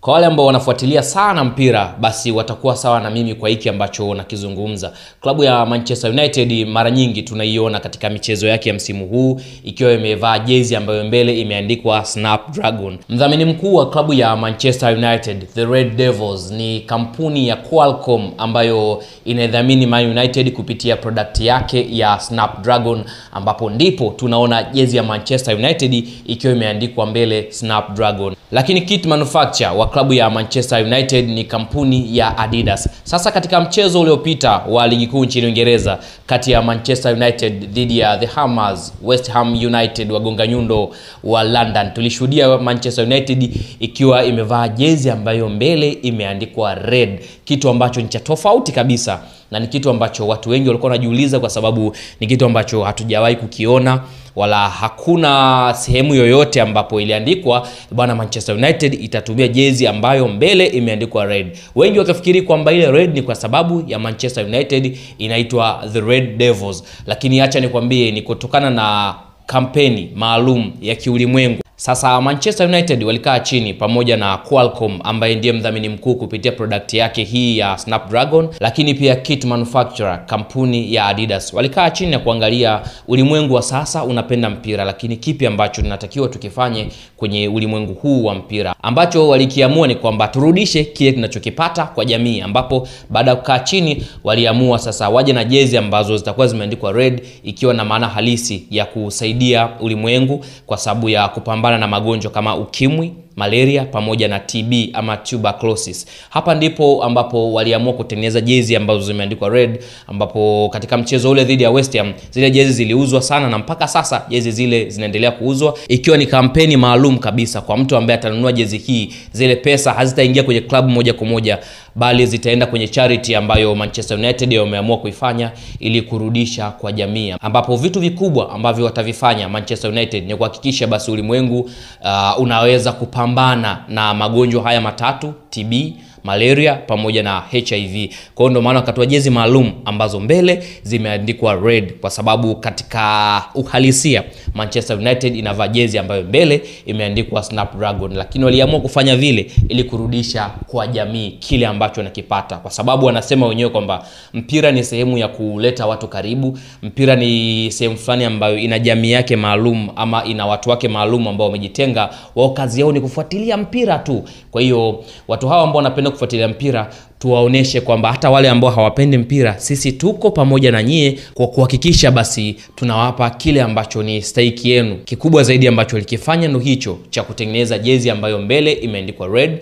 Kwa wale ambao wanafuatilia sana mpira, basi watakuwa sawa na mimi kwa hiki ambacho nakizungumza. Klabu ya Manchester United mara nyingi tunaiona katika michezo yake ya msimu huu ikiwa imevaa jezi ambayo mbele imeandikwa Snapdragon. Mdhamini mkuu wa klabu ya Manchester United, the Red Devils, ni kampuni ya Qualcomm ambayo inadhamini Man United kupitia product yake ya Snapdragon, ambapo ndipo tunaona jezi ya Manchester United ikiwa imeandikwa mbele Snapdragon. Lakini kit manufacturer wa klabu ya Manchester United ni kampuni ya Adidas. Sasa katika mchezo uliopita wa ligi kuu nchini Uingereza kati ya Manchester United dhidi ya the Hammers, West Ham United wagonga nyundo wa London, tulishuhudia Manchester United ikiwa imevaa jezi ambayo mbele imeandikwa red, kitu ambacho ni cha tofauti kabisa na ni kitu ambacho watu wengi walikuwa wanajiuliza kwa sababu ni kitu ambacho hatujawahi kukiona, wala hakuna sehemu yoyote ambapo iliandikwa bwana Manchester United itatumia jezi ambayo mbele imeandikwa red. Wengi wakafikiri kwamba ile red ni kwa sababu ya Manchester United inaitwa the Red Devils, lakini acha nikwambie ni kutokana na kampeni maalum ya kiulimwengu. Sasa Manchester United walikaa chini pamoja na Qualcomm ambaye ndiye mdhamini mkuu kupitia product yake hii ya Snapdragon, lakini pia kit manufacturer kampuni ya Adidas. Walikaa chini na kuangalia ulimwengu wa sasa unapenda mpira, lakini kipi ambacho tunatakiwa tukifanye kwenye ulimwengu huu wa mpira. Ambacho walikiamua ni kwamba turudishe kile tunachokipata kwa jamii, ambapo baada ya kukaa chini waliamua sasa waje na jezi ambazo zitakuwa zimeandikwa red, ikiwa na maana halisi ya kusaidia ulimwengu kwa sababu ya kupambana na magonjwa kama ukimwi, malaria pamoja na TB ama tuberculosis. Hapa ndipo ambapo waliamua kutengeneza jezi ambazo zimeandikwa red, ambapo katika mchezo ule dhidi ya West Ham zile jezi ziliuzwa sana na mpaka sasa jezi zile zinaendelea kuuzwa, ikiwa ni kampeni maalum kabisa kwa mtu ambaye atanunua jezi hii. Zile pesa hazitaingia kwenye klabu moja kwa moja, bali zitaenda kwenye charity ambayo Manchester United wameamua kuifanya ili kurudisha kwa jamii, ambapo vitu vikubwa ambavyo watavifanya Manchester United ni kuhakikisha basi ulimwengu unaweza kupambana na magonjwa haya matatu: TB, malaria pamoja na HIV. Kwa hiyo ndio maana wakatoa jezi maalum ambazo mbele zimeandikwa red, kwa sababu katika uhalisia Manchester United inavaa jezi ambayo mbele imeandikwa Snapdragon, lakini waliamua kufanya vile ili kurudisha kwa jamii kile ambacho nakipata, kwa sababu wanasema wenyewe kwamba mpira ni sehemu ya kuleta watu karibu. Mpira ni sehemu fulani ambayo ina jamii yake maalum ama ina watu wake maalum ambao wamejitenga, wao kazi yao ni kufuatilia mpira tu. Kwa hiyo watu hawa ambao wanapenda kufuatilia mpira tuwaoneshe kwamba hata wale ambao hawapendi mpira, sisi tuko pamoja na nyie kwa kuhakikisha basi tunawapa kile ambacho ni stake yenu. Kikubwa zaidi ambacho likifanya ndo hicho cha kutengeneza jezi ambayo mbele imeandikwa red.